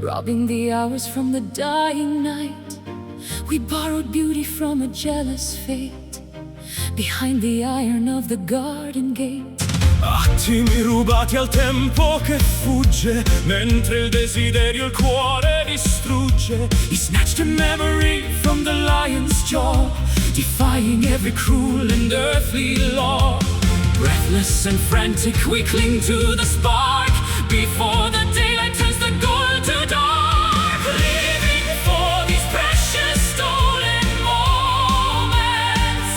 robbing the hours from the dying night. We borrowed beauty from a jealous fate, behind the iron of the garden gate. Attimi rubati al tempo che fugge, mentre il desiderio il cuore distrugge. He snatched a memory from the lion's jaw, defying every cruel and earthly law. Breathless and frantic we cling to the spark, before the daylight turns the gold to dark. Living for these precious stolen moments,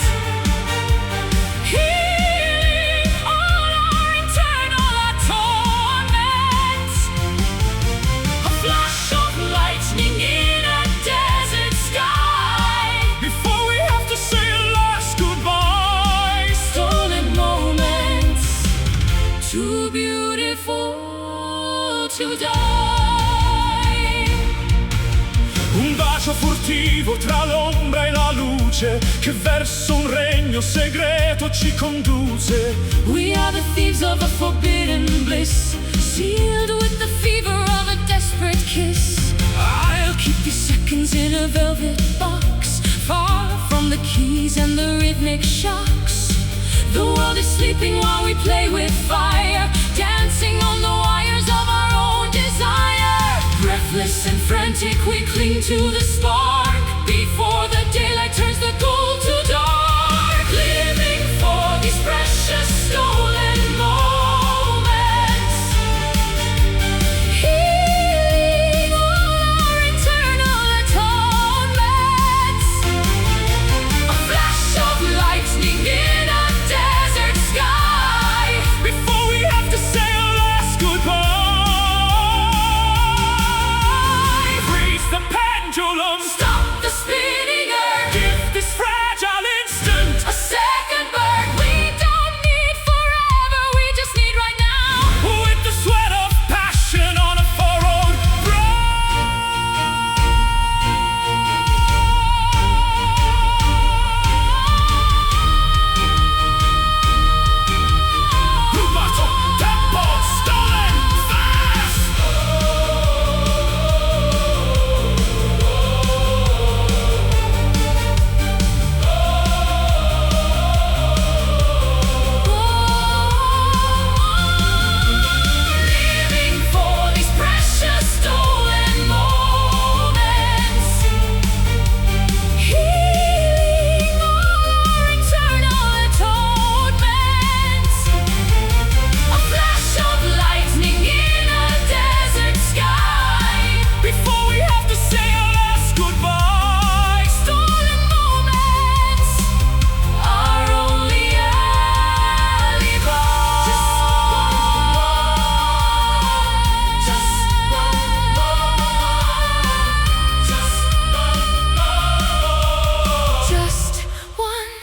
healing all our internal torments. A flash of lightning in a desert sky, before we have to say a last goodbye. Stolen moments, too beautiful to die. Un bacio furtivo tra l'ombra e la luce, che verso un regno segreto ci conduce. We are the thieves of a forbidden bliss, sealed with the fever of a desperate kiss. I'll keep these seconds in a velvet box, far from the keys and the rhythmic shocks. The world is sleeping while we play with fire, dancing on the wires of our own desire. Breathless and frantic we cling to the spark, before the daylight turns the gold to dark. Living for these precious stolen moments, healing all our internal atonements. A flash of lightning in a desert sky, Before we have to say a last goodbye. Freeze the pendulum, stop the spinning earth, give this fragile instant a second bird. We don't need forever, we just need right now. with the sweat of passion on a furrowed brow. Rubato tempo, stolen fast. Living for these precious stolen moments, healing all our internal atonements. A flash of lightning in a desert sky, Before we have to say a last goodbye. stolen moments, our only alibi. Just one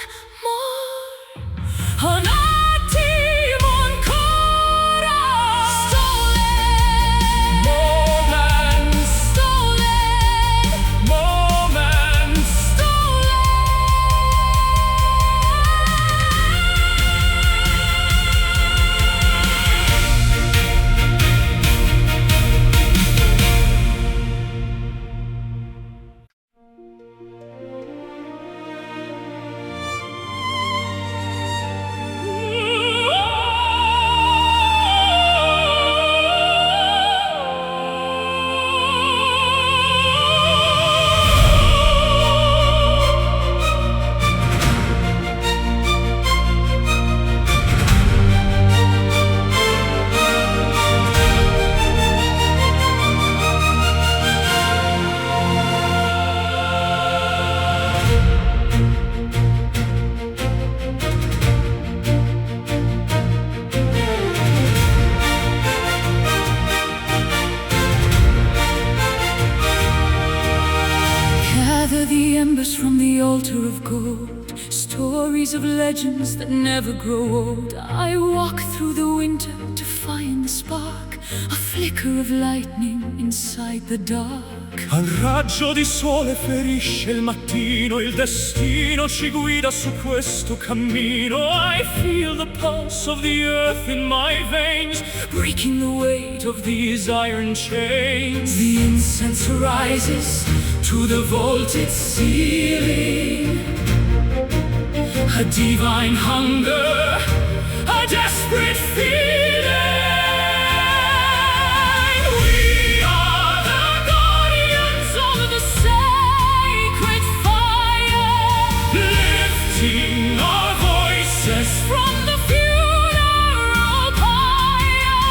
more. Un attimo ancora. Stolen Moments, stolen moments. Gather the embers from the altar of gold, stories stories of legends that never grow old. I walk through the winter to find the spark, a flicker of lightning inside the dark. Al raggio di sole ferisce il mattino, il destino ci guida su questo cammino. I feel the pulse of the earth in my veins, Breaking the weight of these iron chains. the incense rises to the vaulted ceiling, A divine hunger, a desperate feeling. We are the guardians of the sacred fire, lifting our voices from the funeral pyre.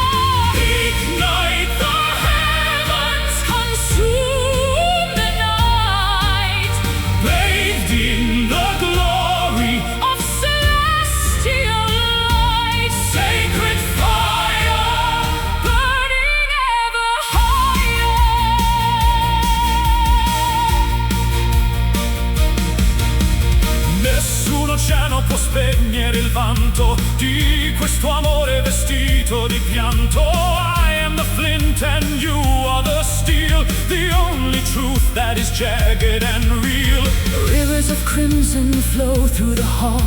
Ignite the heavens, Consume the night bathed in the glory of celestial light, sacred fire. burning ever higher. Nessun oceano può spegnere il vanto di questo amore vestito di pianto. I am the flint and you are the steel, the only truth that is jagged and real. Rivers of crimson flow through the hall,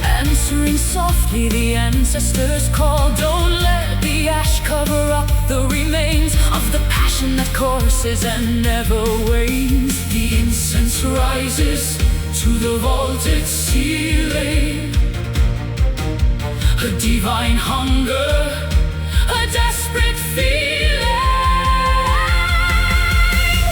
answering softly the ancestors' call. Don't let the ash cover up the remains of the passion that courses and never wanes. The incense rises to the vaulted ceiling, a divine hunger, A desperate feeling.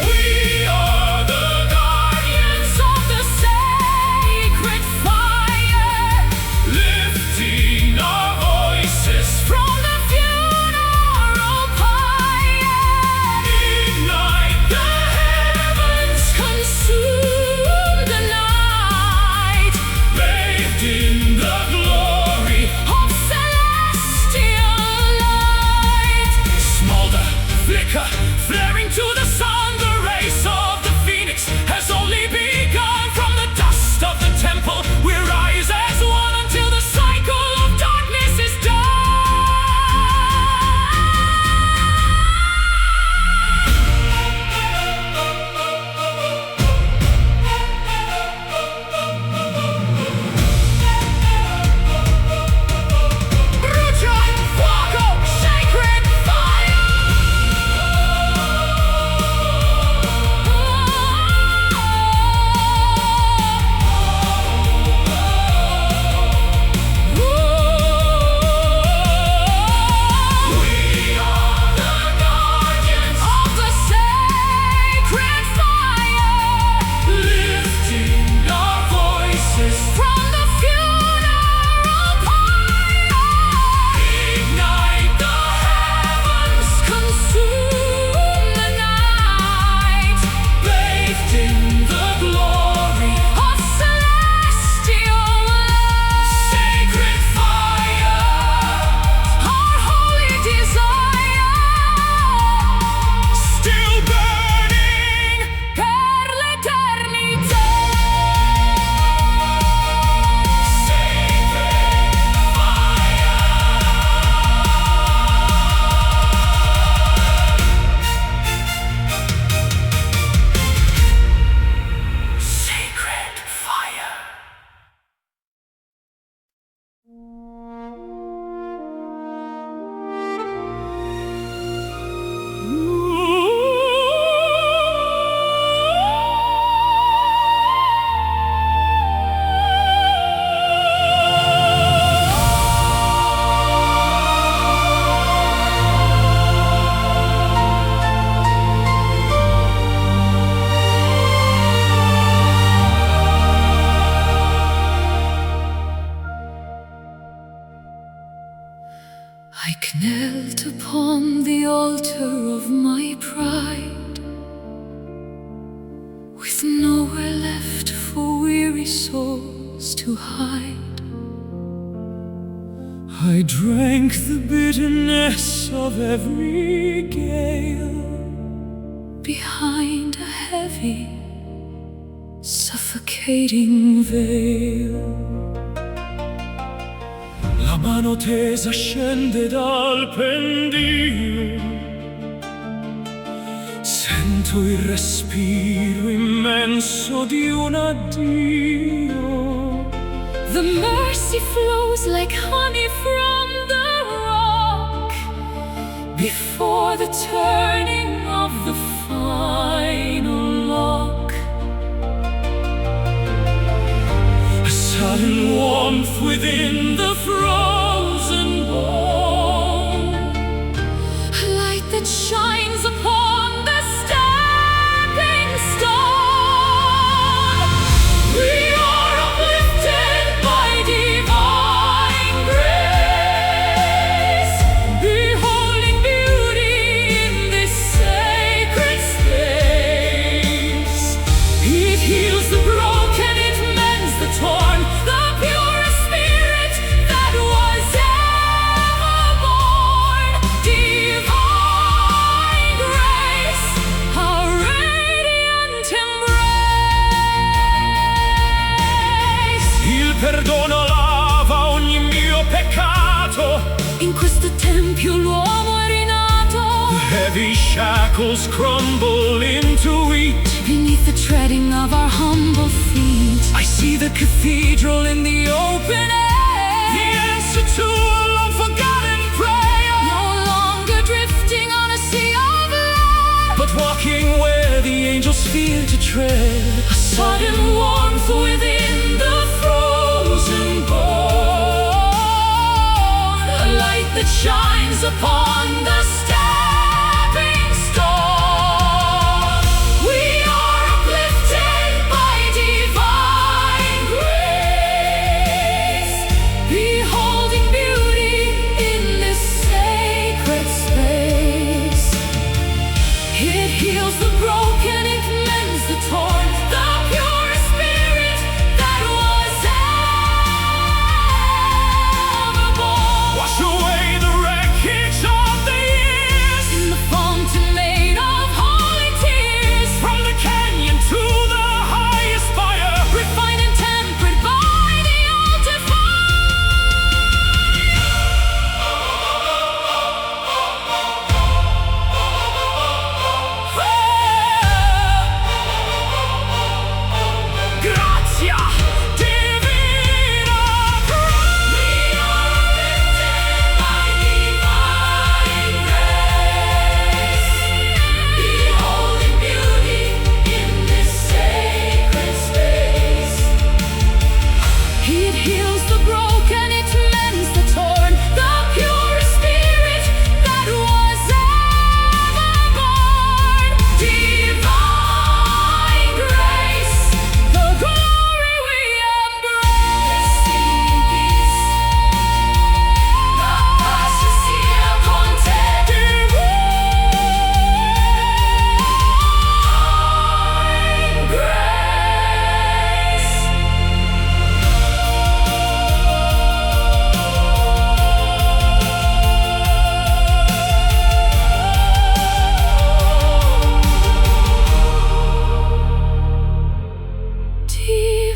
we are the guardians Of the sacred fire, lifting our voices from the funeral pyre. ignite the heavens, Consume the night bathed in the glory. of celestial light. Smolder, flicker, flaring to the sun. The race of the phoenix has only begun. From the dust of the temple we rise as one until the cycle of darkness is Brucia, fuoco, sacred fire. We are the guardians, Of the sacred fire, lifting our voices. from the funeral pyre. Ignite the heavens, Consume the night bathed in the glory. of celestial light. Sacred fire, Our holy desire, still burning. per l'eternità. Sacred fire. I knelt upon the altar of my pride, with nowhere left for weary souls to hide. I drank the bitterness of every gale. Behind a heavy, suffocating veil. mano tesa scende dal pendio, sento il respiro immenso di un addio. The mercy flows like honey from the rock before the turning of the final lock. A sudden warmth within the frozen bone, A light that shines upon the stepping stone. We are uplifted by divine grace, beholding beauty in this sacred space. It heals the broken, it mends the torn, the pure spirit that was ever born. Divine grace, a radiant embrace. il perdono lava ogni mio peccato. In questo tempio l'uomo è rinato, Heavy shackles crumble into wheat. beneath the treading of our humble feet. I see the cathedral in the open air, the answer to a long-forgotten prayer. No longer drifting on a sea of love, But walking where the angels fear to tread. a sudden warmth within the frozen bone, a light that shines upon the stepping stone. We are uplifted by divine grace, beholding beauty in this sacred space. It heals the broken, it mends the torn, the pure spirit that was ever born. Wash away the wreckage of the years, In the fountain made of holy tears, from the canyon to the highest spire. refined and tempered by the altar Grazia divina. We are uplifted by divine grace, beholding beauty in this sacred space. It heals the broken, it mends the torn, the pure spirit that was ever born. Divine grace, the glory we embrace. Sing in peace, la pace sia con te. Divine grace.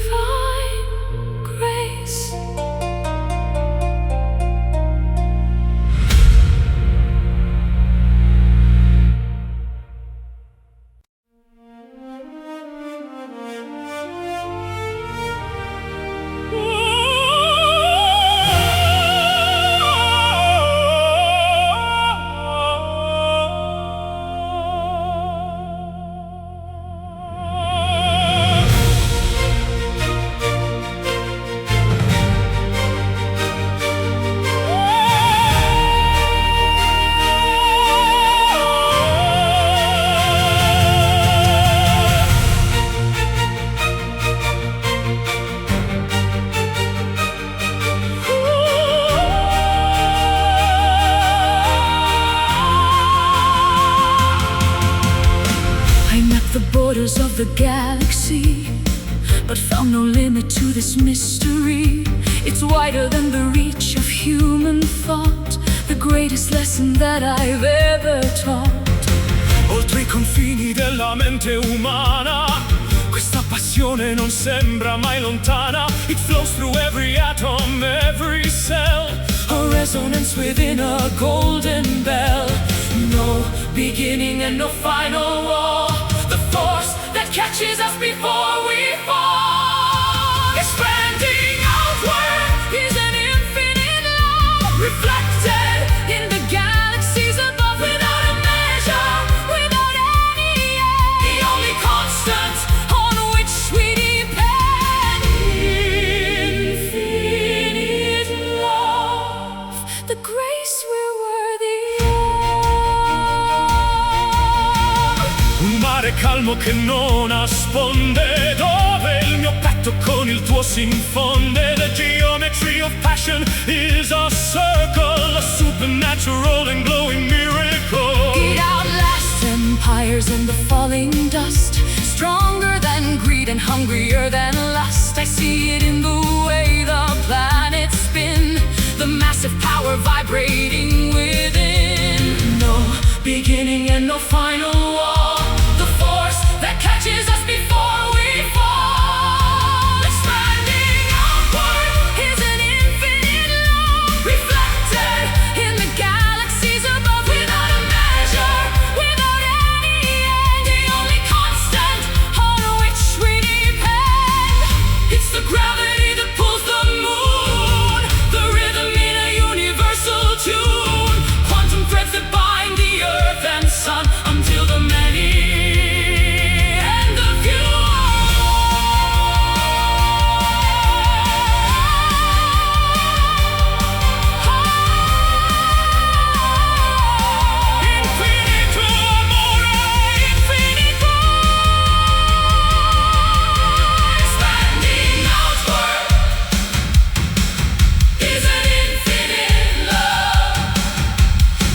Divine grace. I mapped the borders of the galaxy, but found no limit to this mystery. It's wider than the reach of human thought, the greatest lesson that I've ever taught. Oltre i confini della mente umana, questa passione non sembra mai lontana. It flows through every atom, every cell, a resonance within a golden bell. No beginning and no final wall, the force that catches us before we fall. Expanding outward is an infinite love, reflected in the galaxies above, without a measure, without any end. The only constant on which we depend. Infinite love, the grace we're worthy of. Un mare calmo che non nasconde, dove il mio petto con il tuo si infonde. The geometry of passion is a circle, a supernatural and glowing miracle. It outlasts empires in the falling dust, stronger than greed and hungrier than lust. I see it in the way the planets spin, the massive power vibrating within. No beginning and no final wall, the force that catches us before we fall. Expanding outward is an infinite love, reflected in the galaxies above, without a measure, without any end. The only constant on which we depend. It's the gravity that pulls the moon, the rhythm in a universal tune, quantum threads that bind the earth and sun, until the many and the few. Infinito amore, infinito. Expanding outward is an infinite love,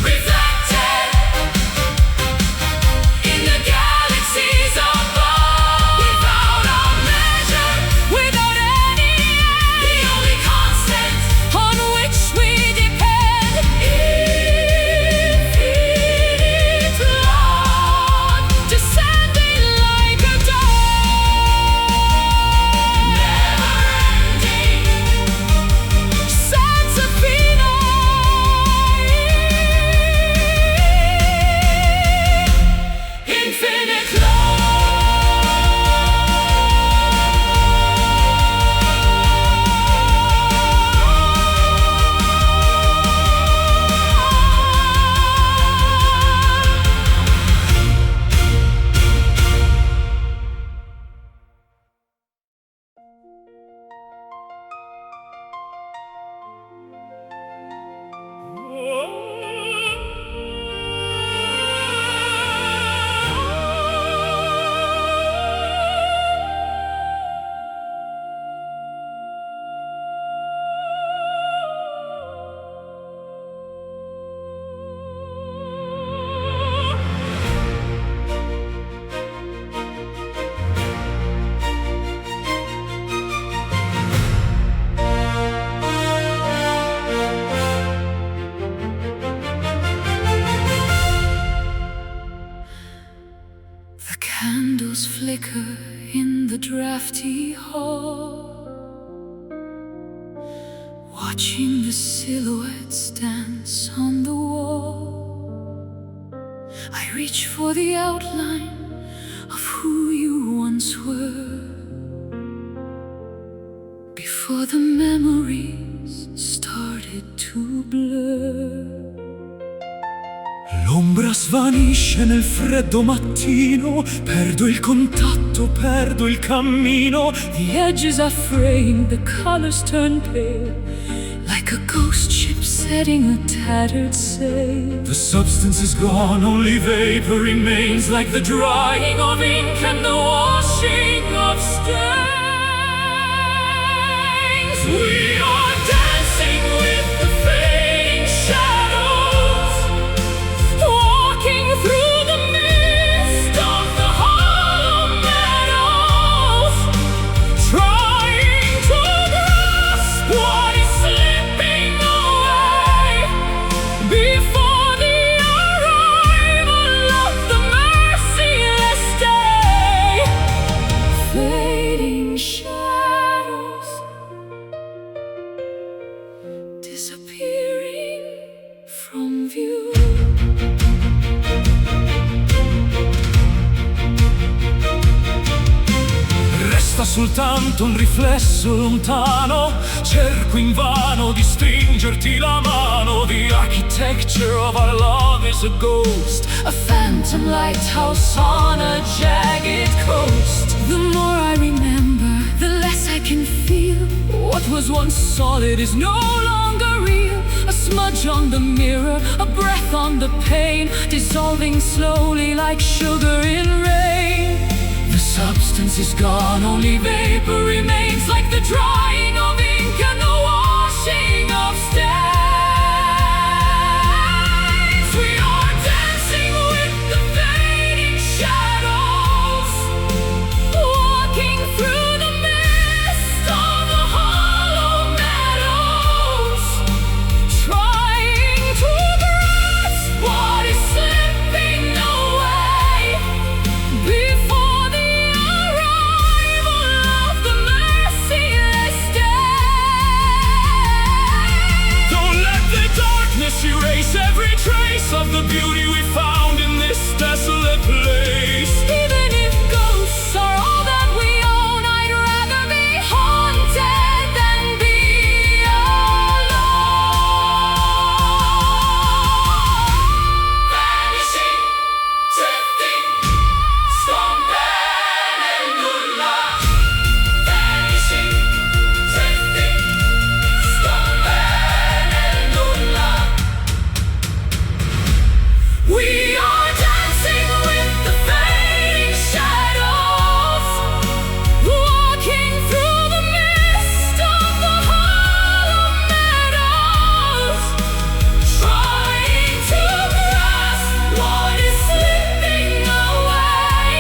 reflected in the galaxies above, without a measure, Without any end, the only constant on which we depend. infinite love, Descending like a dawn, never ending. sense of Infinite love. The candles flicker in the drafty hall, watching the silhouettes dance on the wall. I reach for the outline of who you once were, before the memories started to blur. L'ombra svanisce nel freddo mattino, perdo il contatto, perdo il cammino. The edges are fraying, the colors turn pale, like a ghost ship setting a tattered sail. The substance is gone, only vapor remains, like the drying of ink and the washing of stains. We are dancing with the fading shadows, Walking through the mist of the hollow meadows, trying to grasp what is slipping away before the arrival of the merciless day. Fading shadows, soltanto un riflesso lontano. Cerco invano di stringerti la mano. The architecture of our love is a ghost, a phantom lighthouse on a jagged coast. The more I remember, the less I can feel. What was once solid is no longer real. A smudge on the mirror, a breath on the pane, dissolving slowly like sugar in rain. The substance is gone, only vapor remains, like the drying of ink and the washing of stains. We are dancing with the fading shadows, walking through the mist of the hollow meadows, trying to grasp what is slipping away before the arrival of the merciless day. Don't let the darkness erase every trace of the beauty we found in this desolate place. Even if ghosts are all that we own, I'd rather be haunted than be alone. Vanishing, drifting, storm peninsula. Vanishing, drifting, storm peninsula. We are dancing with the fading shadows, Walking through the mist of the hollow meadows, trying to grasp what is slipping away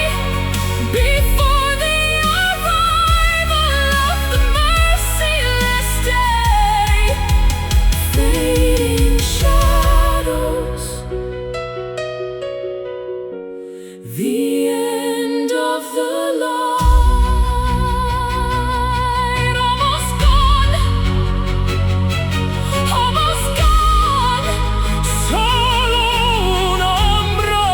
before the arrival of the merciless day. Fading shadows, the end of the line. Almost gone, almost gone. solo un'ombra.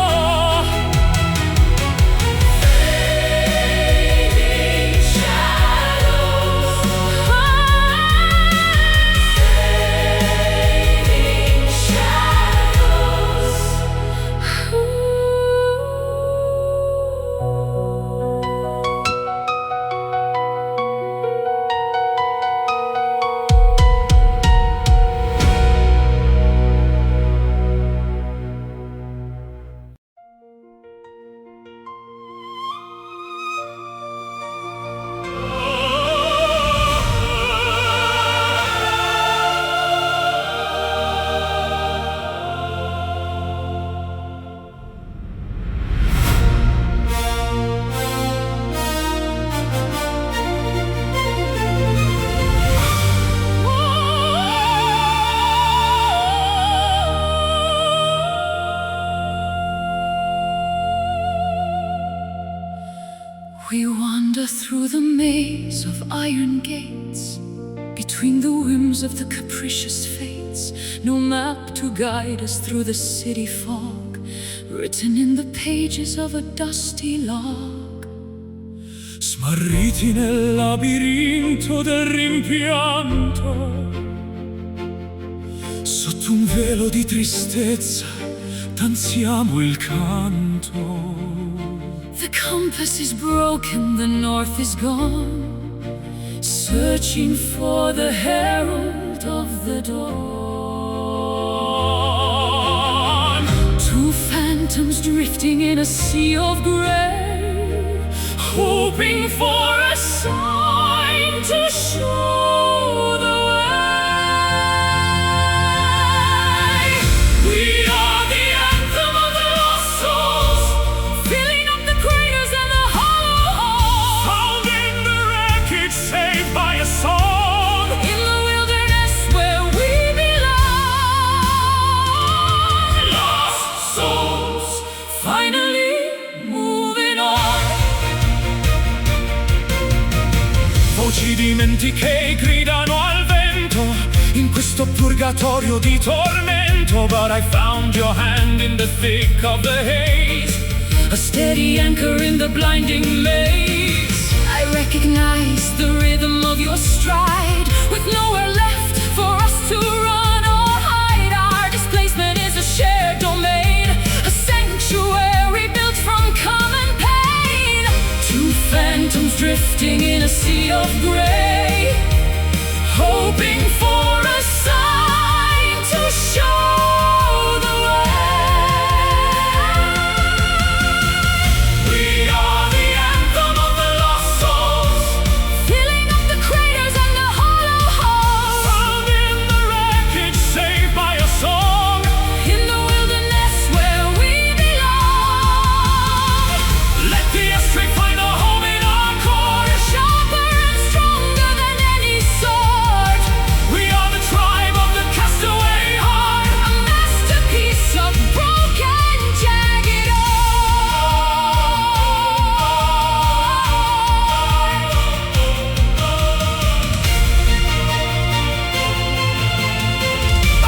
Fading shadows, fading shadows. We wander through the maze of iron gates, between the whims of the capricious fates. No map to guide us through the city fog, written in the pages of a dusty log. Smarriti nel labirinto del rimpianto, sotto un velo di tristezza danziamo il canto. The compass is broken, the north is gone, searching for the herald of the dawn. Two phantoms drifting in a sea of gray, Hoping for a sign to show the way. We are the anthem of the lost souls, filling up the craters and the hollow halls. found in the wreckage, saved by a song. In the wilderness where we belong, Lost souls, finally moving on. voci dimentiche gridano al vento in questo purgatorio di tormento. But I found your hand in the thick of the haze, A steady anchor in the blinding maze. I recognize the rhythm of your stride. With nowhere left for us to run or hide, our displacement is a shared domain, a sanctuary built from common pain. Two phantoms drifting in a sea of gray, hoping for a sign to show the way. We are the anthem of the lost souls, filling up the craters and the hollow holes. Found in the wreckage, saved by a song, In the wilderness where we belong. let the ashtray find a home in our chords. Sharper and stronger than any sword, We are the tribe of the castaway heart. a masterpiece of broken, jagged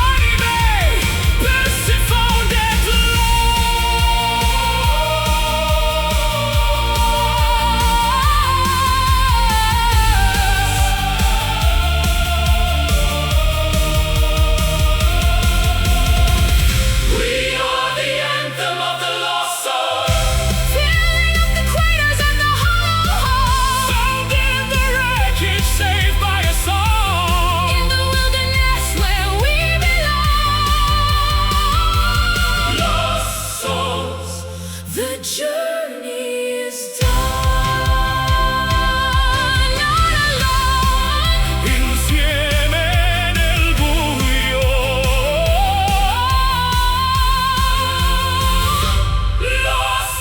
Anime, Persephone et We are the anthem of the lost soul, filling up the craters and the hollow holes. found in the wreckage, saved by a song. In the wilderness where we belong. Lost souls, The journey is done, not alone. insieme nel buio. Lost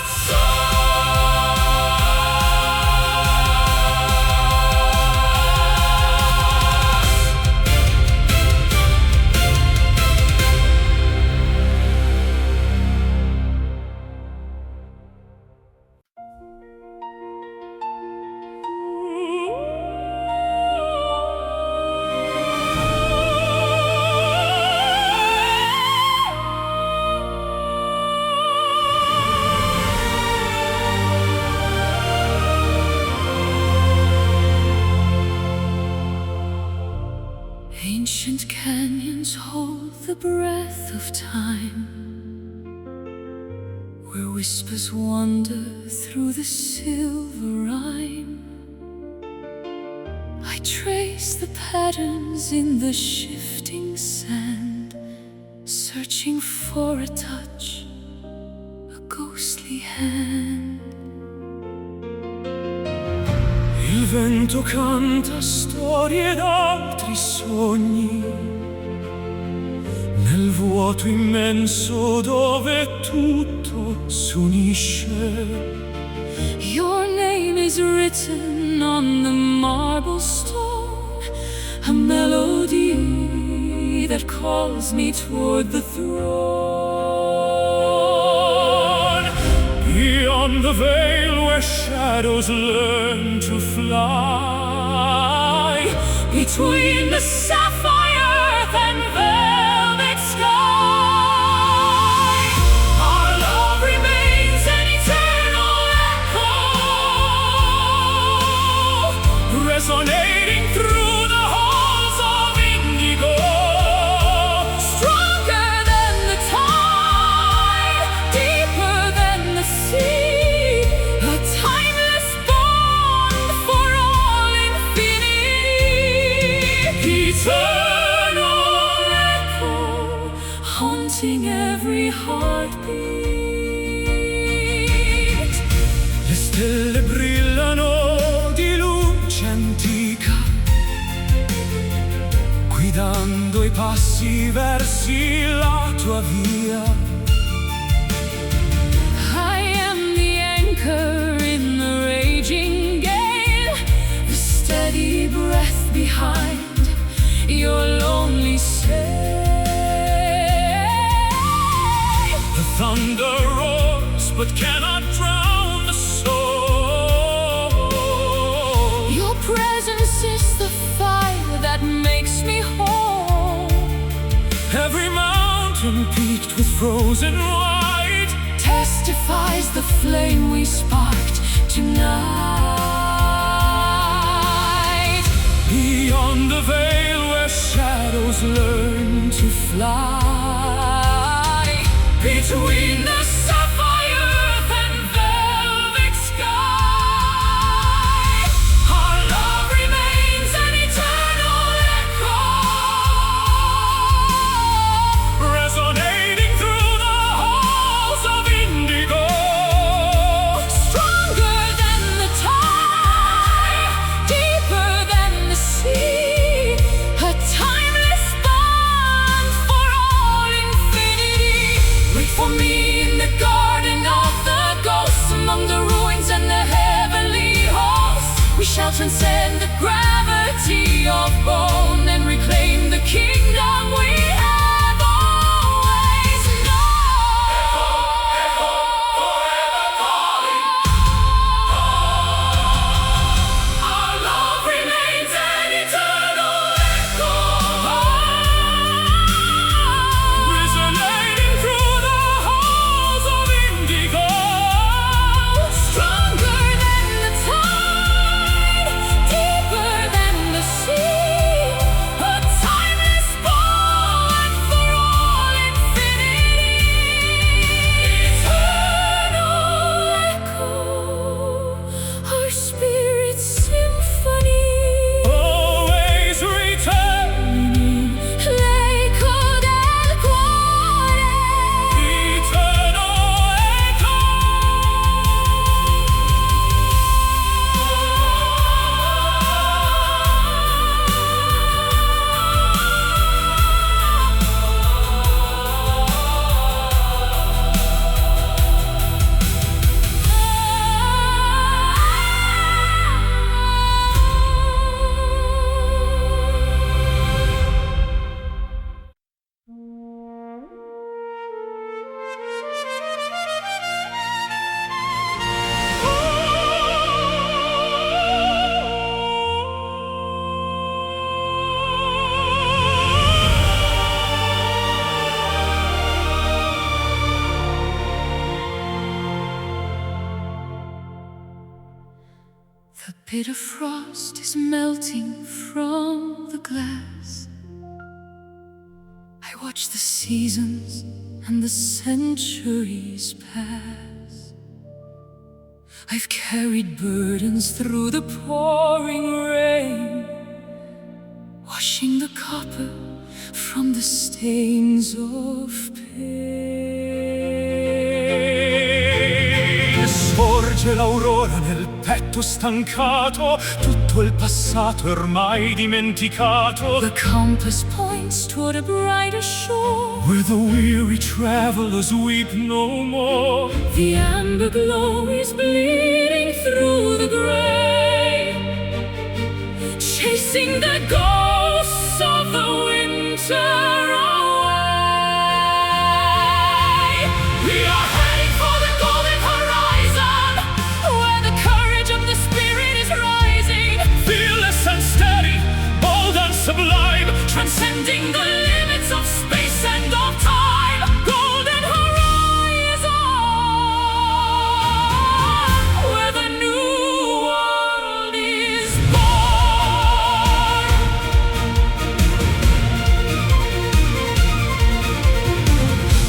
Ancient canyons hold the breath of time, where whispers wander through the silver rime. I trace the patterns in the shifting sand, searching for a touch, a ghostly hand. Il vento canta storie d'altri sogni, nel vuoto immenso dove tutto s'unisce. Your name is written on the marble stone, a melody that calls me toward the throne. Beyond the veil where shadows learn to fly, Between the sapphire earth and velvet sky, our love remains an eternal echo, resonating through the halls of indigo. stronger than the tide, deeper than the sea, a timeless bond for all infinity. Eternal Echo haunting every heartbeat. Le stelle brillano di luce antica, guidando i passi verso la tua via. I am the anchor in the raging gale, the steady breath behind your lonely sail. The thunder roars but cannot drown the soul. Your presence is the fire that makes me whole. Every mountain peaked with frozen white Testifies the flame we sparked tonight. echoes learn to fly between the sapphire earth and velvet sky. Our love remains an eternal echo, resonating through the halls of indigo. stronger than the tide, deeper than the sea, a timeless bond for all infinity. Wait for me in the garden of the ghosts, among the ruins and the heavenly halls. We shall transcend the gravity of bone and reclaim the kingdom we have always known. Forever calling. Our love remains an eternal echo, Resonating through the halls of indigo. stronger than the tide, deeper than the sea, a timeless bond for all infinity. Eternal echo, our spirit's symphony. Always returning. L'eco del cuore. Eternal echo. The bitter frost is melting from the glass. I watch the seasons and the centuries pass. I've carried burdens through the pouring rain, washing the copper from the stains of pain. Sorge l'aurora nel petto stancato, tutto il passato è ormai dimenticato. The compass points toward a brighter shore, Where the weary travelers weep no more. the amber glow is bleeding through the gray, chasing the ghosts of the winter away. We are heading for the golden horizon, where the courage of the spirit is rising, Fearless and steady, bold and sublime, transcending the limits of space and of time. Golden horizon, where the new world is born.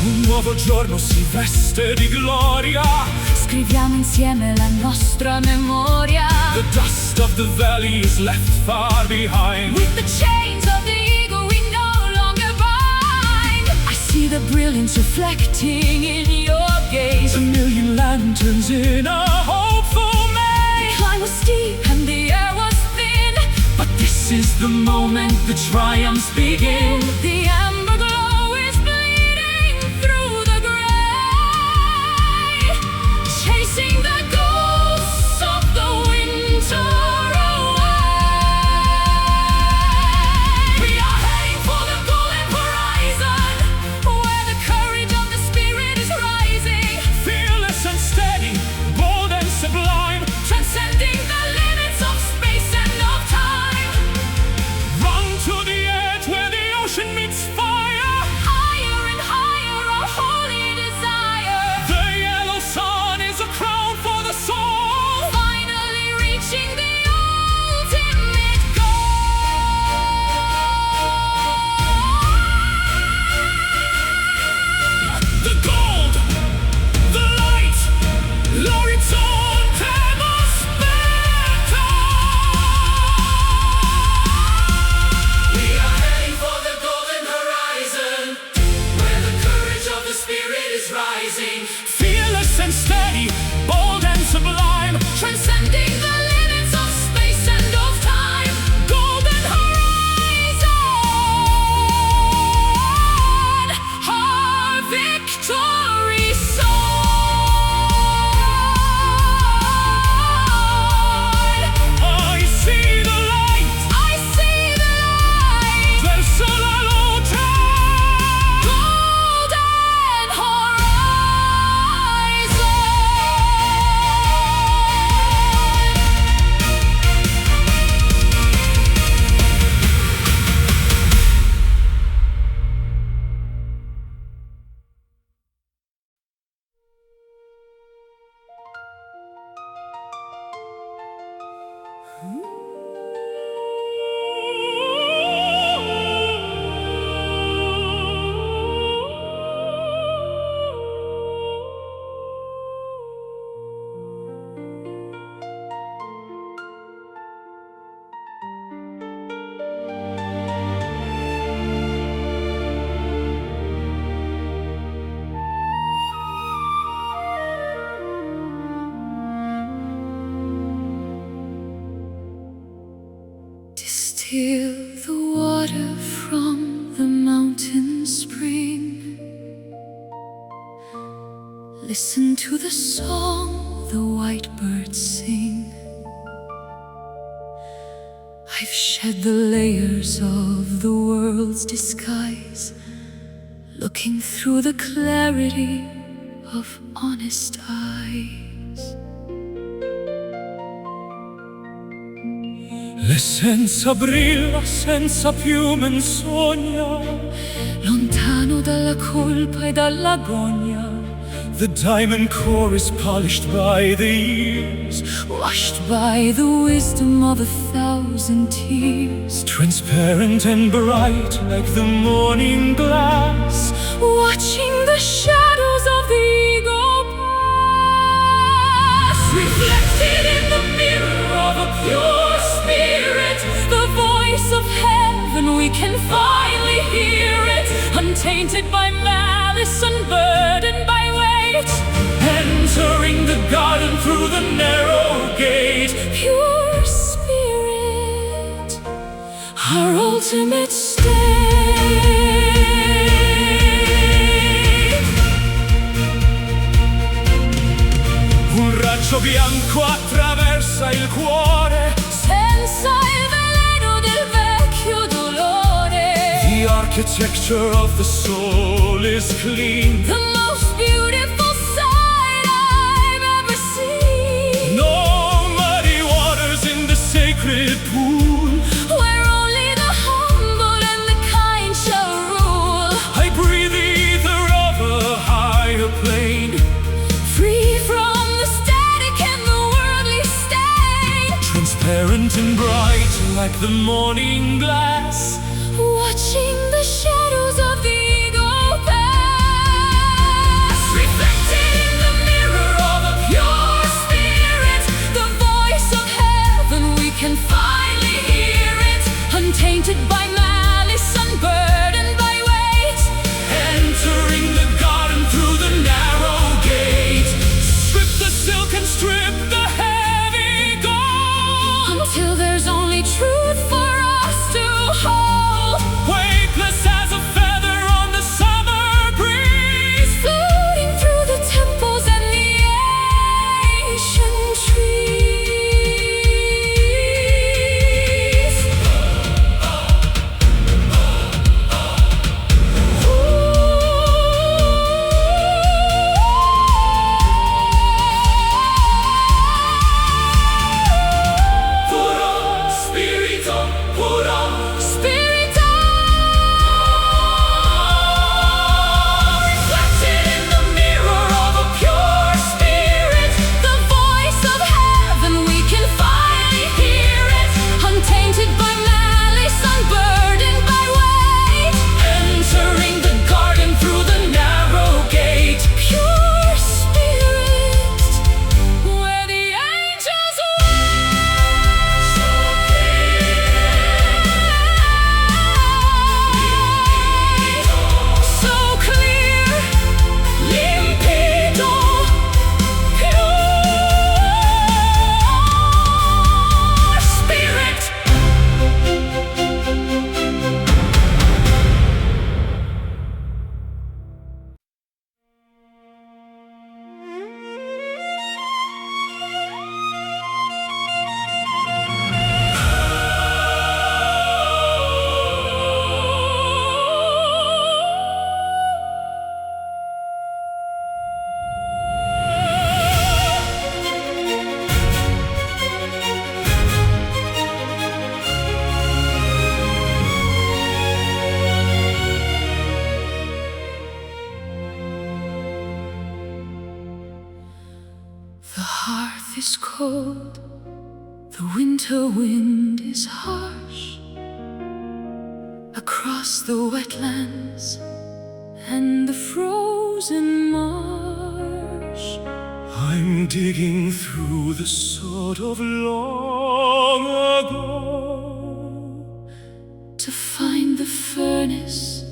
un nuovo giorno si veste di gloria. Scriviamo insieme la nostra memoria, The dust of the valley is left far behind. with the chains of the eagle we no longer bind. I see the brilliance reflecting in your gaze. A million lanterns in a hopeful The maze. climb was steep and the air was thin, But this is the moment the triumphs begin. the amber glow is bleeding through the gray, chasing the ghosts of the winter away. We are heading for the golden horizon, where the courage of the spirit is rising, Fearless and steady, bold and sublime, transcending the limits of space and of time. run to the edge where the ocean meets fire. Distill the water from the mountain spring. Listen to the song the white birds sing. I've shed the layers of the world's disguise, looking through the clarity of honest eyes. L'essenza brilla senza più menzogna, lontano dalla colpa e dalla gogna. The diamond core is polished by the years, Washed by the wisdom of 1,000 tears. transparent and bright like the morning glass, Watching the shadows of the ego pass. Reflected in the mirror of a pure spirit, the voice of heaven, we can finally hear it. Untainted by malice, unburdened by weight. entering the garden through the narrow gate. Pure spirit, our ultimate state. Un raggio bianco attraversa il cuore, Senza il veleno del vecchio dolore. the architecture of the soul is clean. The most beautiful sight I've ever seen. No muddy waters in the sacred pool. Where only the humble and the kind shall rule. I breathe the ether of a higher plane, Free from the static and the worldly stain. transparent and bright like the morning glass, Watching the shadows of the ego pass. Reflected in the mirror of a pure spirit, the voice of heaven, we can finally hear it. Untainted by malice, unburdened by weight. entering the garden through the narrow gate. Strip the silk and strip the heavy gold, Until there's only truth for us to hold. weightless as a feather on the summer breeze. Floating through the temples and the ancient trees. Puro spirito, puro Spirit reflected in the mirror of a pure spirit, the voice of heaven, we can finally hear it. Untainted by malice, unburdened by weight. entering the garden through the narrow gate. Pure spirit, where the angels wait. So clear, limpido, pure spirit. The hearth is cold, The winter wind is harsh across the wetlands and the frozen marsh. I'm digging through the sod of long ago to find the furnace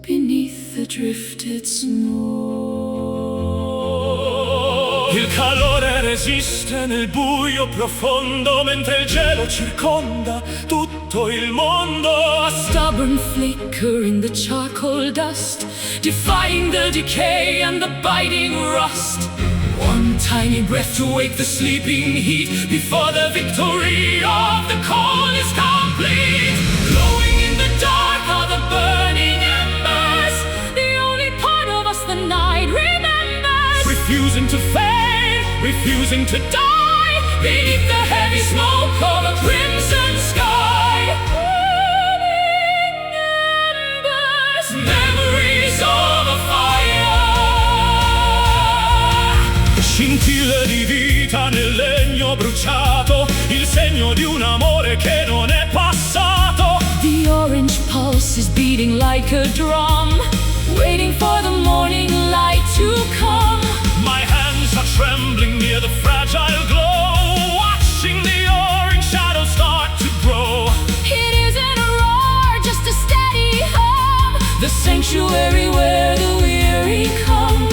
beneath the drifted snow. Il calore resiste nel buio profondo mentre il gelo circonda tutto il mondo. A stubborn flicker in the charcoal dust, defying the decay and the biting rust. One tiny breath to wake the sleeping heat before the victory of the cold is complete. Glowing in the dark are the burning embers, the only part of us the night remembers. Refusing to fade, refusing to die Beneath the heavy smoke of a crimson sky. Burning embers, memories of a fire. Scintille di vita nel legno bruciato, il segno di un amore che non è passato. The orange pulse is beating like a drum, waiting for the morning light to come. My hands are trembling near the fragile glow, watching the orange shadows start to grow. It isn't a roar, just a steady hum, the sanctuary where the weary come.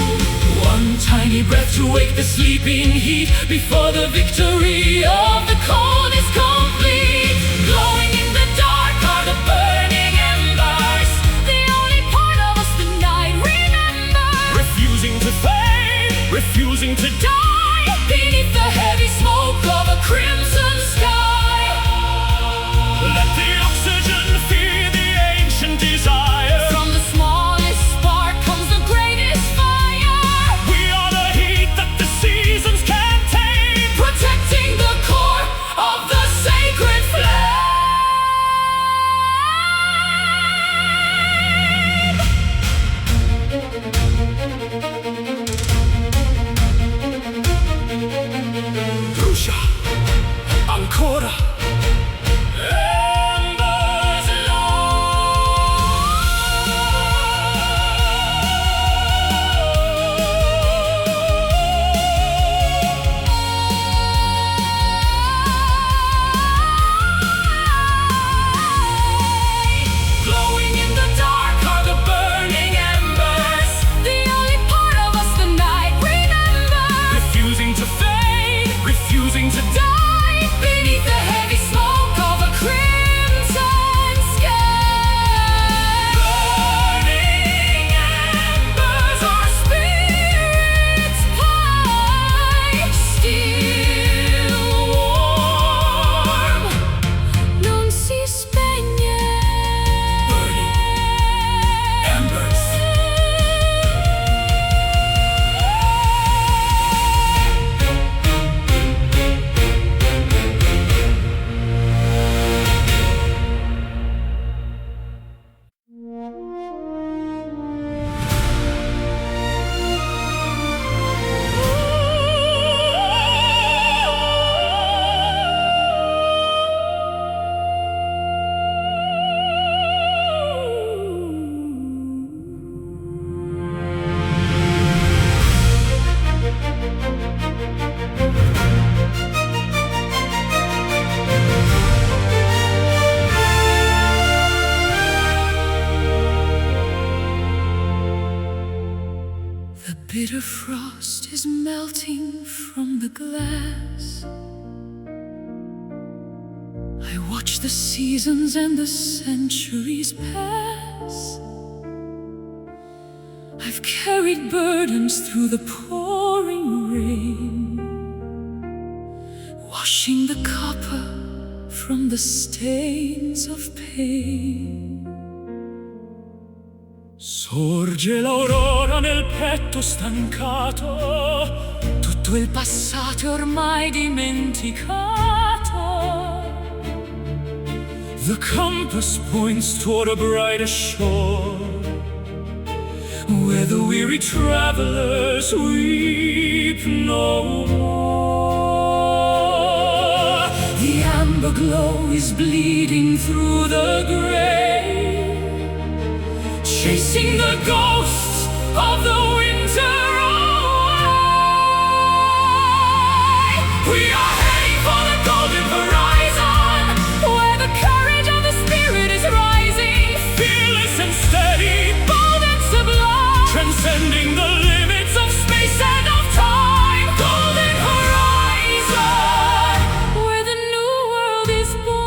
One tiny breath to wake the sleeping heat before the victory of the cold is complete. Glowing in the dark are the burning embers, the only part of us the night remembers. Refusing to fade, refusing to die Beneath the heavy smoke of a crimson sky. Let the oxygen feed the ancient desire. From the smallest spark comes the greatest fire, We are the heat that the seasons can't tame, protecting the core of the sacred flame. Brucia ancora. Embers glowing in the dark are the burning embers, the only part of us the night remembers. Refusing to fade, refusing to die Beneath the heavy smoke of a crimson sky. Burning embers, our spirits pine, still warm, non si spegne. embers. The bitter frost is melting from the glass. I watch the seasons and the centuries pass. I've carried burdens through the pouring rain, washing the copper from the stains of pain. Sorge l'aurora nel petto stancato, Tutto il passato è ormai dimenticato. the compass points toward a brighter shore, where the weary travelers weep no more. The amber glow is bleeding through the gray, chasing the ghosts of the winter away. We are heading for the golden horizon, where the courage of the spirit is rising, fearless and steady, bold and sublime, transcending the limits of space and of time. Golden horizon, where the new world is born.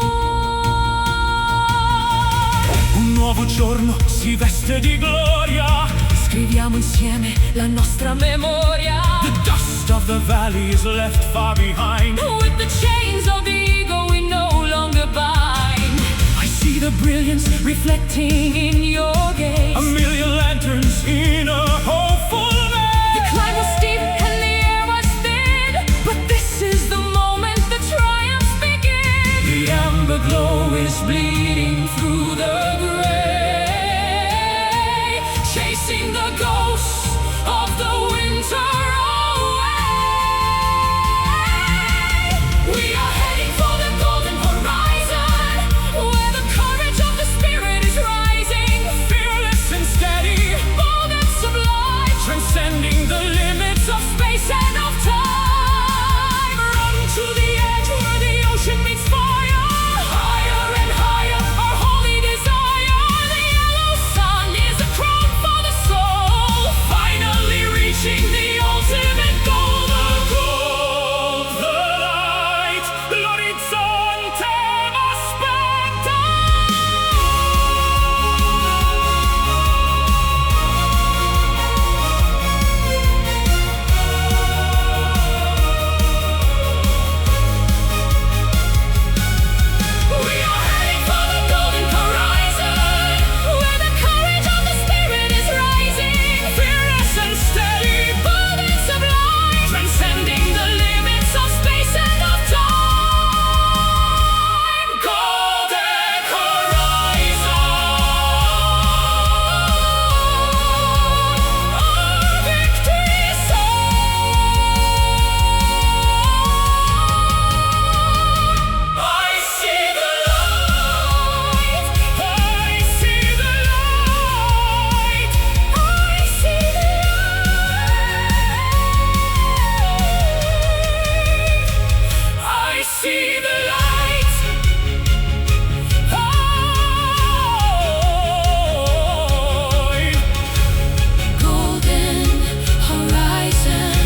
Un nuovo giorno si veste di gloria, scriviamo insieme la nostra memoria. The dust of the valley is left far behind. With the chains of the ego we no longer bind. I see the brilliance reflecting in your gaze. A million lanterns in a hopeful maze. The climb was steep and the air was thin, but this is the moment the triumphs begin. The amber glow is bleeding through the gray, chasing the ghosts of the winter away. We are heading for the golden horizon, where the courage of the spirit is rising, fearless and steady, bold and sublime, transcending the limits of space and of time. Run to the edge where the ocean meets fire, higher and higher, our holy desire. The yellow sun is a crown for the soul, finally reaching the ultimate goal. The goal, the light, l'orizzonte aspetta. We are heading for the golden horizon, where the courage of the spirit is rising, Fearless and steady, bold and sublime, transcending the limits of space and of time. golden horizon. Our victory I see the light, I see the light, I see the light. I see the light. Golden horizon.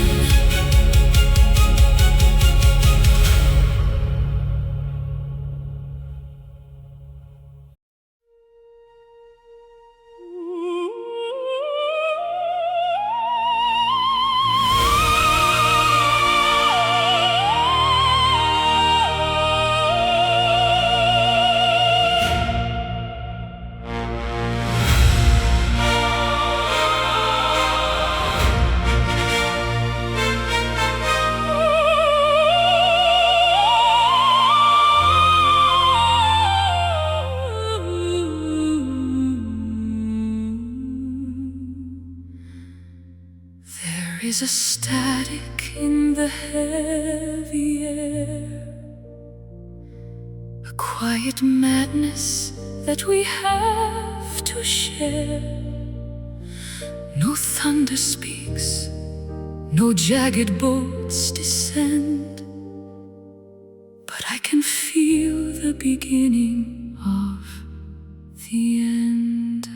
There is a static in the heavy air, a quiet madness that we have to share. No thunder speaks, no jagged bolts descend, but I can feel the beginning of the end.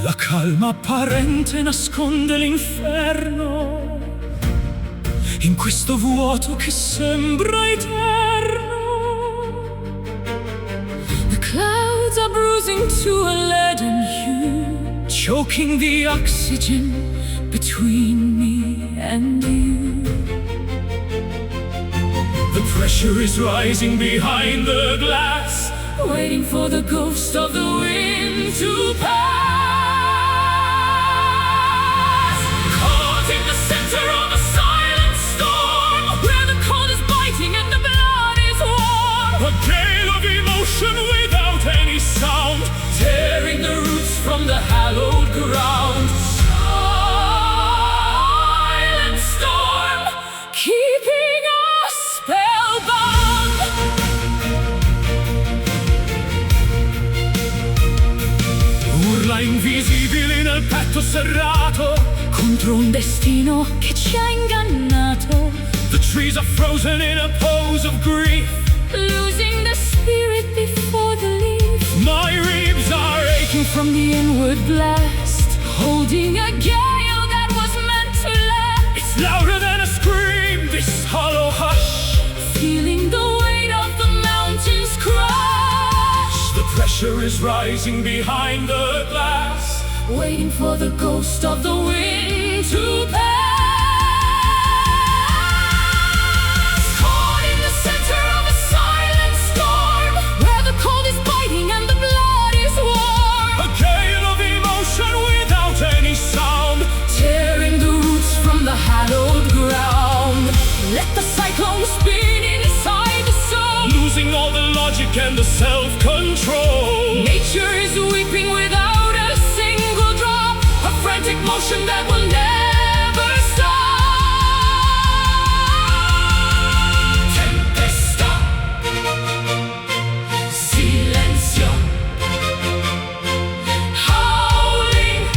La calma apparente nasconde l'inferno, in questo vuoto che sembra eterno. The clouds are bruising to a leaden hue, choking the oxygen between me and you. The pressure is rising behind the glass, waiting for the ghost of the wind to pass. caught in the center of a silent storm, Where the cold is biting and the blood is warm. a gale of emotion without any sound, Tearing the roots from the hallowed ground. Silent storm, keeping us spellbound. il petto serrato contro un destino che ci ha ingannato. The trees are frozen in a pose of grief, losing the spirit before the leaf. My ribs are aching from the inward blast, holding a gale that was meant to last. It's louder than a scream, this hollow hush, feeling the weight of the mountains crush. The pressure is rising behind the glass, waiting for the ghost of the wind to pass. Caught in the center of a silent storm, where the cold is biting and the blood is warm. A gale of emotion without any sound, tearing the roots from the hallowed ground. Let the cyclone spin inside the soul, losing all the logic and the self-control. Nature is weeping without a single drop, a frantic motion that will never stop. Tempesta, silenzio, howling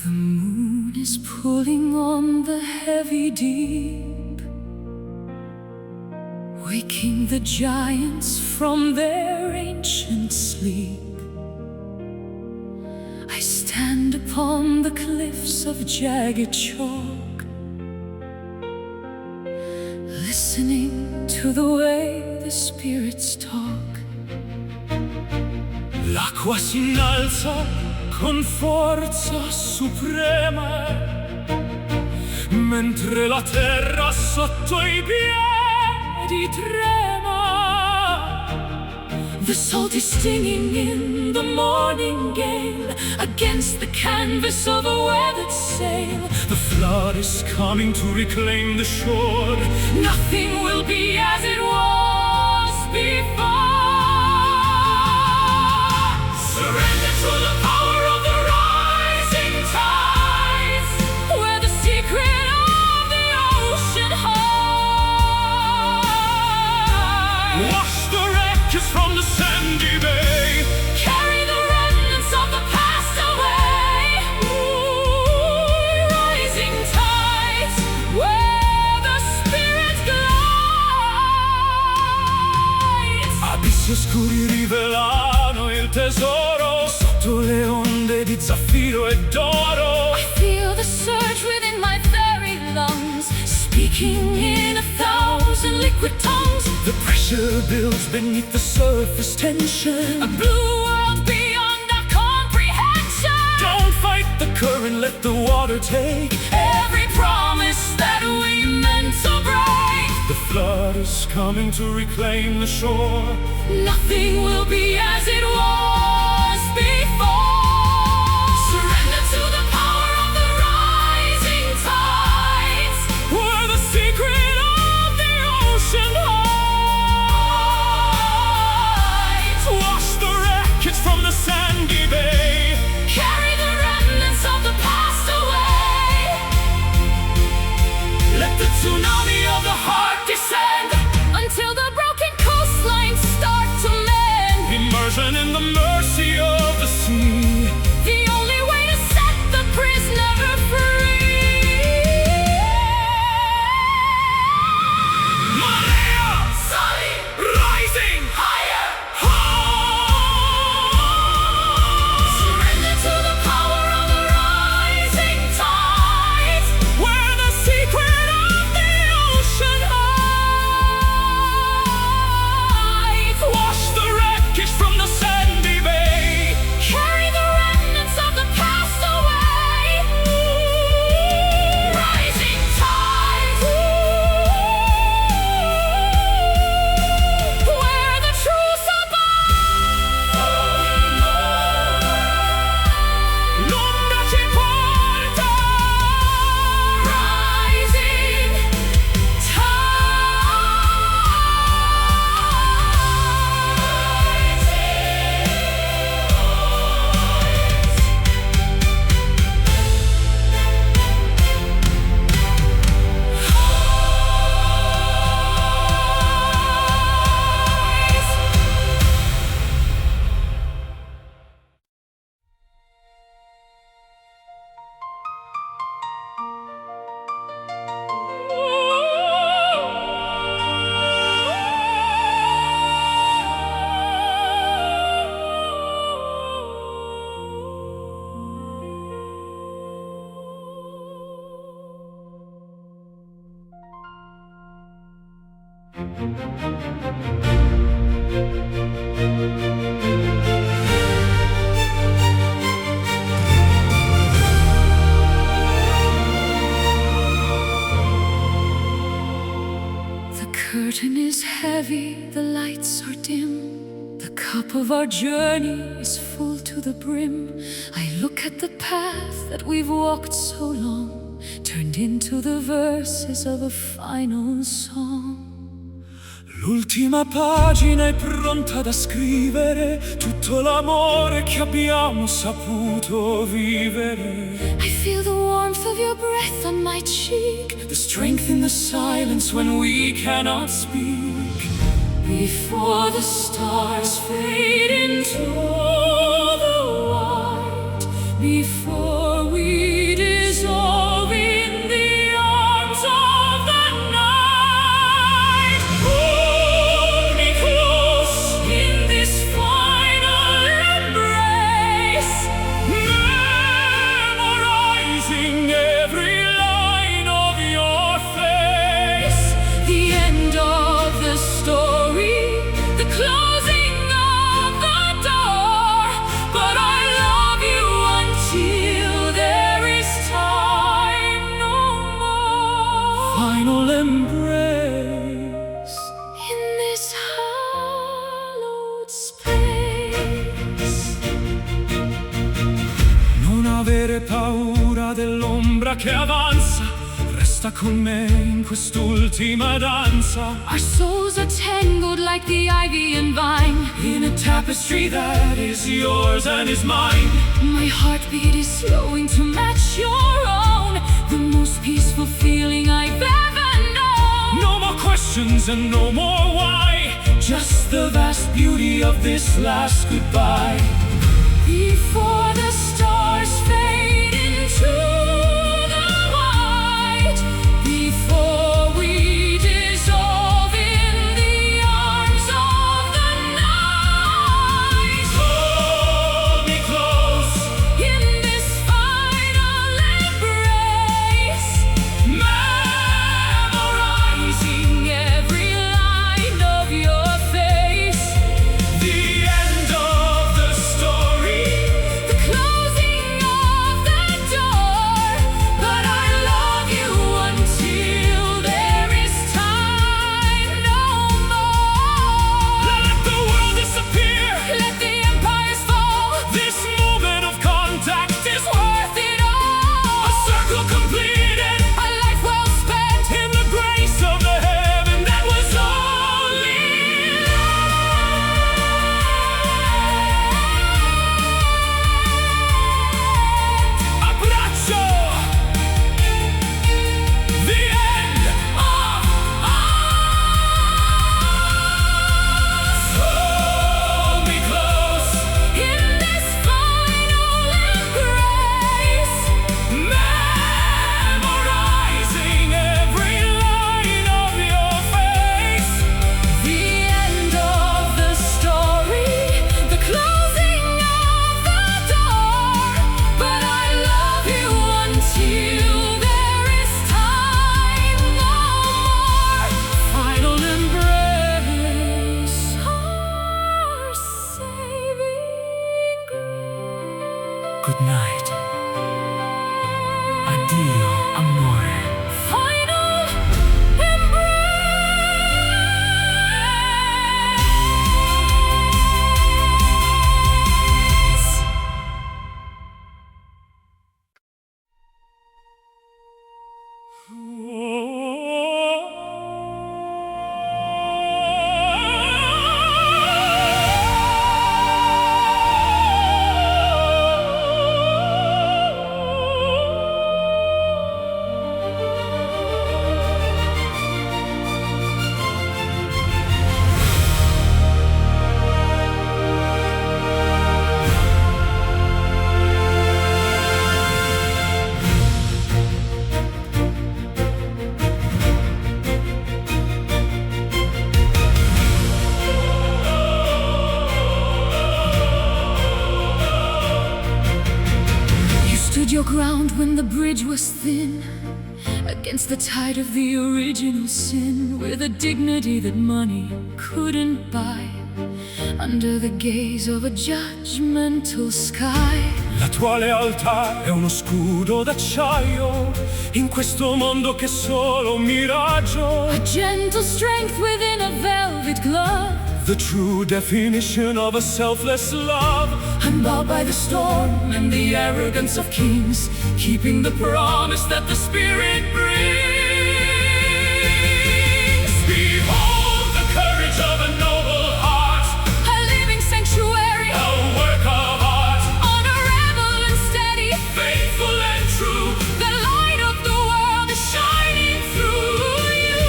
The moon is pulling on the heavy deep, waking the giants from their ancient sleep. I stand upon the cliffs of jagged chalk, listening to the way the spirits talk. L'acqua si innalza con forza suprema, mentre la terra sotto i piedi trema. The salt is stinging in the morning gale, against the canvas of a weathered sail. The flood is coming to reclaim the shore. Nothing will be as it was before. Surrender to the power of the rising tides, where the secret of the ocean hides. Wash the wreckage from the sandy bay, carry the remnants of the past away. Ooh, rising tides, where the spirit glides. abissi oscuri rivelano il tesoro, sotto le onde di zaffiro e d'oro. I feel the surge within my very lungs, speaking in 1,000 liquid tongues. The pressure builds beneath the surface tension, a blue world beyond our comprehension. Don't fight the current, let the water take every promise that we meant to break. The flood is waters coming to reclaim the shore. Nothing will be as it was before. Surrender to the power of the rising tides, Where the secret of the ocean hides. Wash the wreckage from the sandy bay. carry the remnants of the past away. Let the tsunami of the heart descend, Until the broken coastlines start to mend. immersion in the mercy of the sea. The only way to set the prisoner free. Malaya, Solid, rising higher. high. Surrender to the power of the rising tides, Where the secret of the ocean hides. Wash the wreckage from the sandy bay. carry the remnants of the past away. Rising tides, where the truth L'ombra ci porta. rising The curtain is heavy, the lights are dim. The cup of our journey is full to the brim. I look at the path that we've walked so long, turned into the verses of a final song. L'ultima pagina è pronta da scrivere tutto l'amore che abbiamo saputo vivere. I feel the warmth of your breath on my cheek, The strength in the silence when we cannot speak. before the stars fade into the white, before we dissolve in the arms of the night. Hold me close, In this final embrace, memorizing every line of your face. the end of the story, the closing of the door. But I love you until there is time no more. Final embrace. In this hallowed space, Non avere paura dell'ombra che avanza, resta con me in quest'ultima danza. our souls are tangled like the ivy and vine. In a tapestry that is yours and is mine. My heartbeat is slowing to match your own, the most peaceful feeling I've ever known. No more questions and no more why, just the vast beauty of this last goodbye. Before the stars fade into the white, before we dissolve in the arms of the night. Hold me close, In this final embrace, memorizing every line of your face. the end of the story. Good night. Addio, amore. Final embrace. Your ground when the bridge was thin, against the tide of the original sin, with a dignity that money couldn't buy, under the gaze of a judgmental sky. La tua lealtà è uno scudo d'acciaio in questo mondo che è solo un miraggio. A gentle strength within a velvet glove, the true definition of a selfless love. I'm bowed by the storm and the arrogance of kings, keeping the promise that the Spirit brings. Behold the courage of a noble heart, a living sanctuary, a work of art, honorable and steady, faithful and true. the light of the world is shining through you.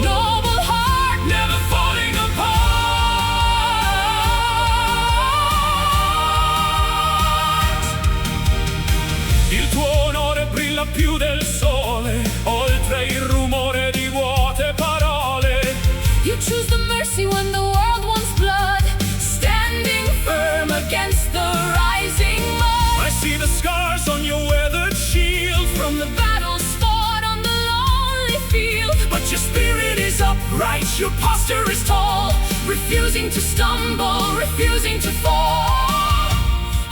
Noble heart, Never falling apart. Il tuo onore brilla più del sole, oltre il rumore di vuote parole. you choose the mercy when the world wants blood, standing firm against the rising mud. I see the scars on your weathered shield, From the battles fought on the lonely field, but your spirit is upright, your posture is tall, refusing to stumble, refusing to fall.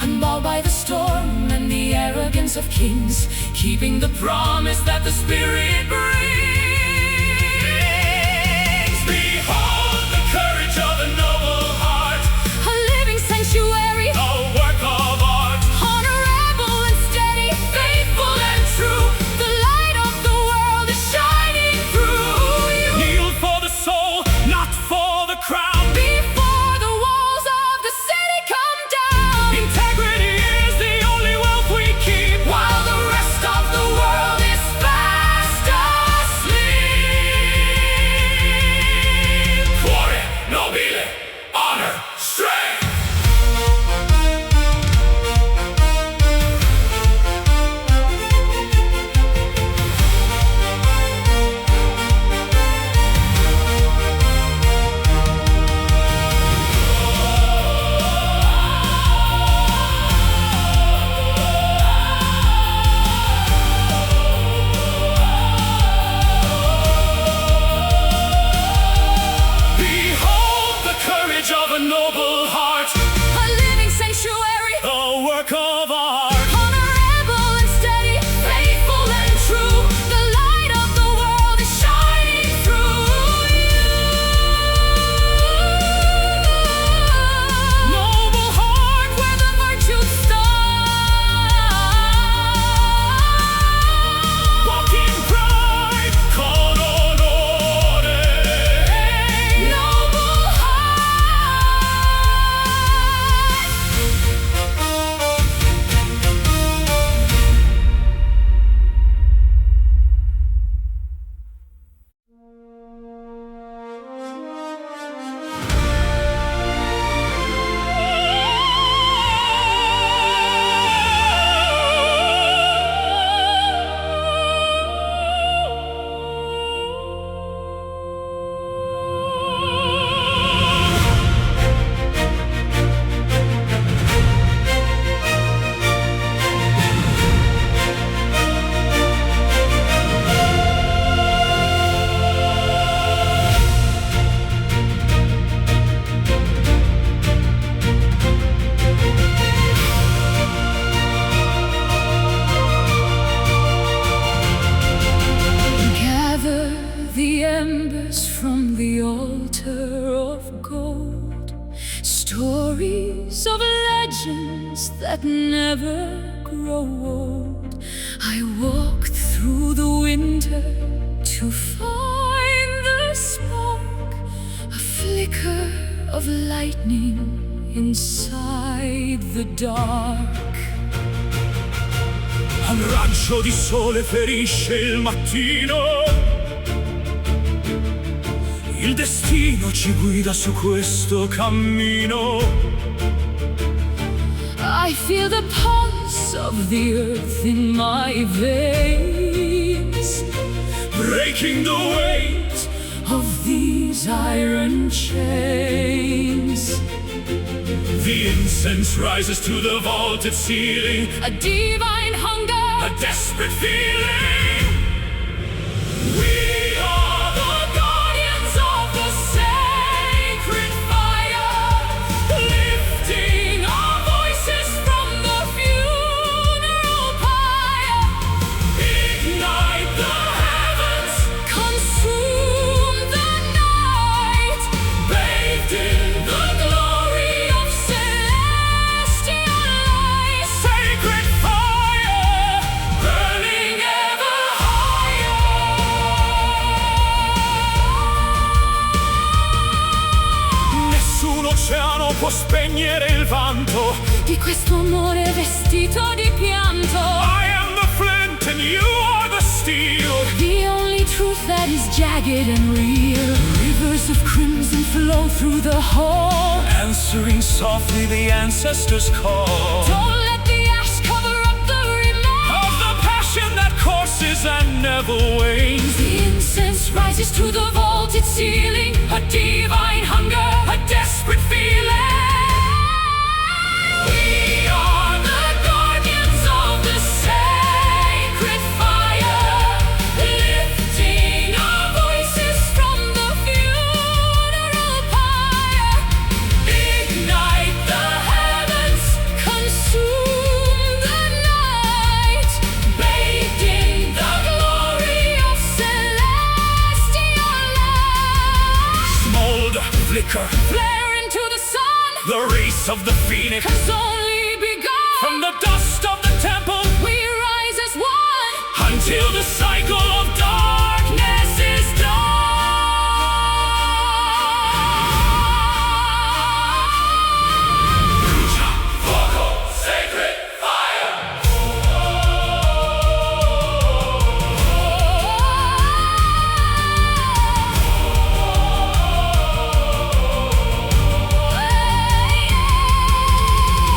Unbowed by the storm and the arrogance of kings, keeping the promise that the Spirit brings. Behold the courage of a noble heart, A living sanctuary, a work of art, honorable and steady, faithful and true. The light of the world is shining through you. kneel for the soul, not for the crown. Before the walls of the city come down, Integrity is the only wealth we keep, while the rest of the world is fast asleep. cuore nobile, honor, strength. Behold the courage of a noble heart, A living sanctuary, a work of art, honorable and steady, faithful and true. The light of the world is shining through you. Noble heart where the virtues stand. walk in pride, con onore. Noble heart. stories of legends that never grow old. I walked through the winter to find the spark, a flicker of lightning inside the dark. Un raggio di sole ferisce il mattino. Il destino ci guida su questo cammino. I feel the pulse of the earth in my veins, Breaking the weight of these iron chains. The incense rises to the vaulted ceiling, A divine hunger, a desperate feeling. We are the guardians of the sacred fire, lifting our voices from the funeral pyre. ignite the heavens, Consume the night, bathed in the glory of celestial light. sacred fire, burning ever higher. Nessun oceano può spegnere il vanto. Di questo amore vestito di pianto. I am the flint and you are the steel. The only truth that is jagged and real. Rivers of crimson flow through the hall. Answering softly the ancestors' call. Don't let the ash cover up the remains Of the passion that courses and never wanes. The incense rises to the vaulted ceiling, A divine hunger, a desperate feeling. We are the guardians of the sacred fire, lifting our voices from the funeral pyre. ignite the heavens, Consume the night, bathed in the glory of celestial light. smolder, flicker, Flare into the sun, the race of the phoenix. has only begun. From the dust of the temple We rise as one. until the cycle of darkness is done. Vocal sacred fire.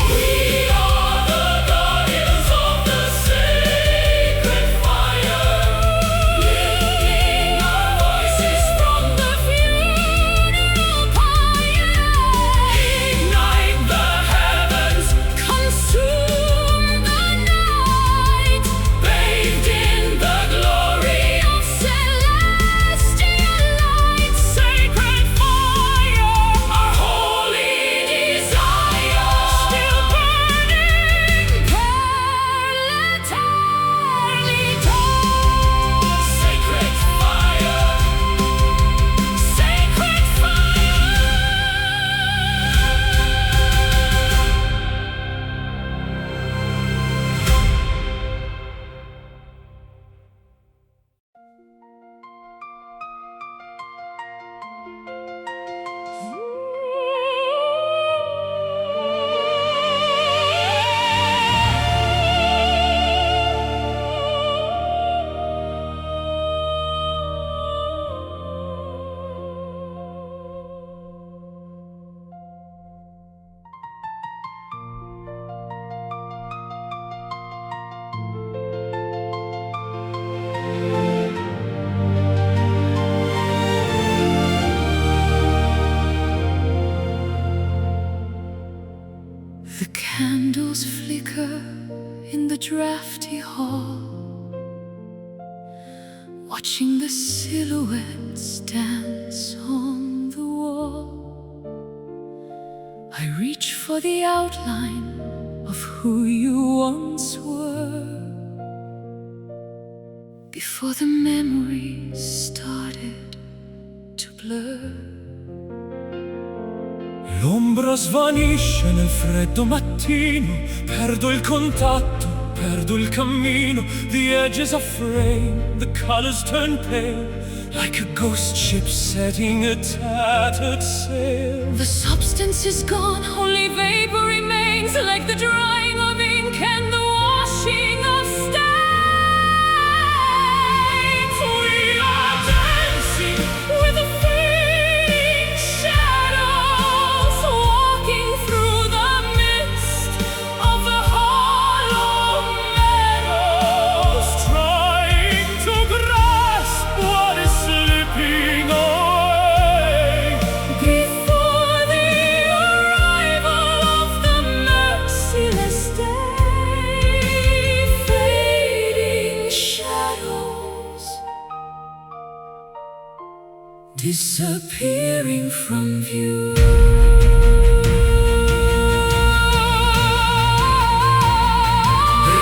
We are the guardians of the sacred fire, lifting our voices from the funeral pyre. ignite the heavens, Consume the night, bathed in the glory of celestial light. sacred fire, our holy desire, Still burning, per l'eternità. sacred fire, Sacred fire. The candles flicker in the drafty hall, watching the silhouettes dance on the wall. I reach for the outline of who you once were, before the memories started to blur. L'ombra svanisce nel freddo mattino, perdo il contatto, perdo il cammino. The edges are frayed, the colors turn pale, like a ghost ship setting a tattered sail. The substance is gone, only vapor remains, like the drying of ink and the washing of stains. We are dancing With the fading shadows, walking through the mist of the hollow meadows, trying to grasp what is slipping away. before the arrival of the merciless day. Fading shadows, disappearing from view.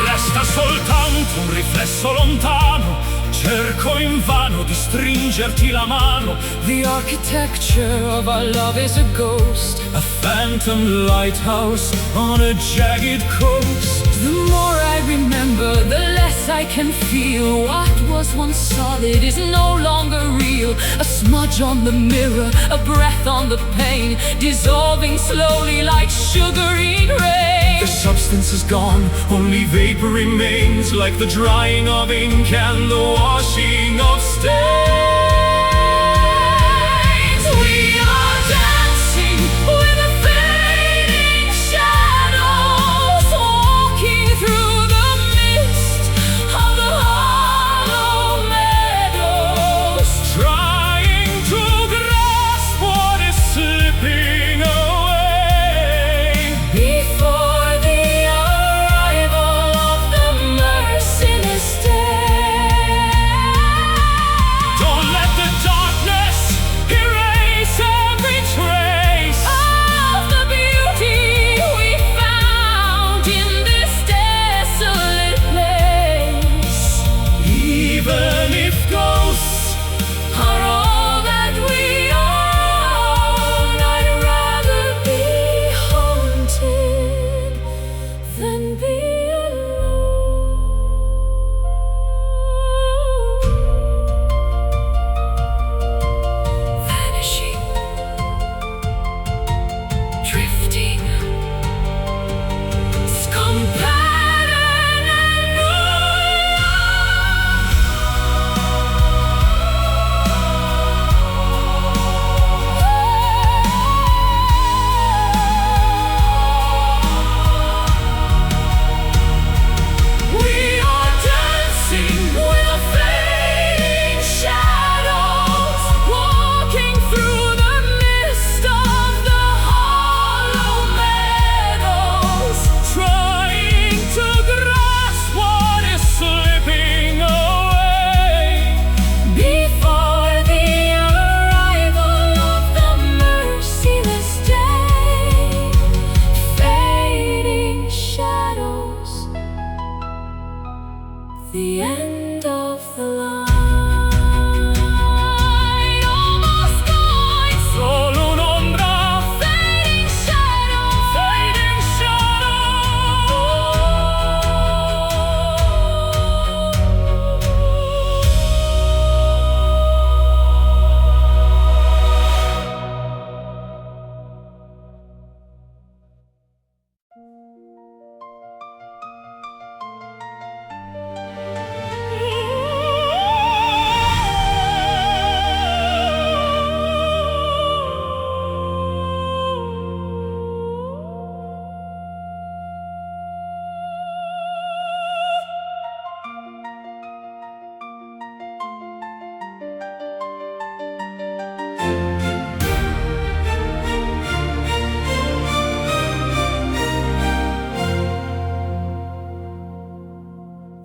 Resta soltanto un riflesso lontano, cerco invano di stringerti la mano. The architecture of our love is a ghost. A phantom lighthouse on a jagged coast. The more I remember, the less I can feel. What was once solid is no longer real. A smudge on the mirror, a breath on the pane, dissolving slowly like sugar in rain. The substance is gone, only vapor remains, like the drying of ink and the washing of stains. We are dancing with the fading shadows, walking through the mist of the hollow meadows, Trying to grasp what is slipping away. before the arrival of the merciless day. Don't let the darkness erase every trace Of the beauty we found in this desolate place. even if ghosts Are all that we own, I'd rather be haunted than be alone. Vanishing, drifting, We are dancing with the fading shadows, walking through the mist of the hollow meadows, trying to grasp what is slipping away. before the arrival of the merciless day. Fading shadows, the end of the line. Almost gone, Solo un'ombra, fading shadows, fading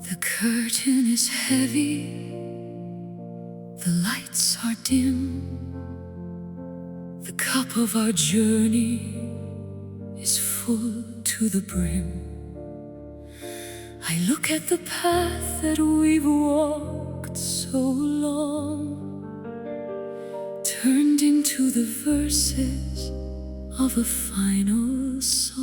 The curtain is heavy, the lights are dim. The cup of our journey is full to the brim. I look at the path that we've walked so long, turned into the verses of a final song.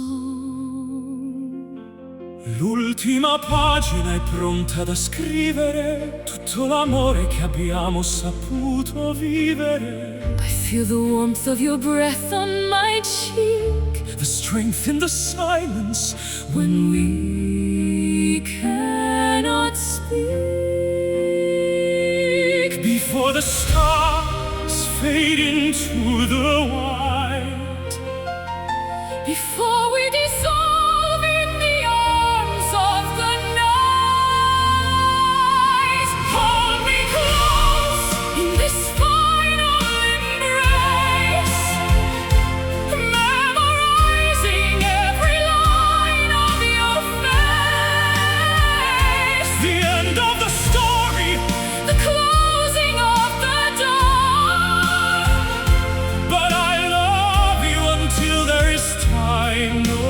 L'ultima pagina è pronta da scrivere tutto l'amore che abbiamo saputo vivere. I feel the warmth of your breath on my cheek, The strength in the silence when we cannot speak. before the stars fade into the white. Before we dissolve in the arms of the night, Hold me close. in this final embrace, memorizing every line of your face. The end of the story, The closing of the door. but I love you until there is time no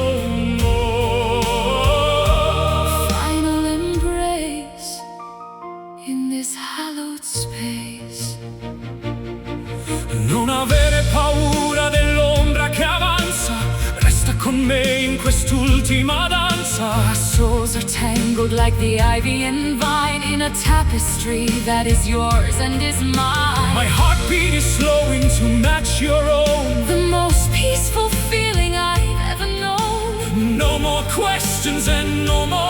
more. Final embrace in this hallowed space. Non avere paura dell'ombra che avanza, resta con me in quest'ultima danza. Our souls are tangled like the ivy and vine in a tapestry that is yours and is mine. My heartbeat is slowing to match your own. The most peaceful feeling I've ever known. No more questions and no more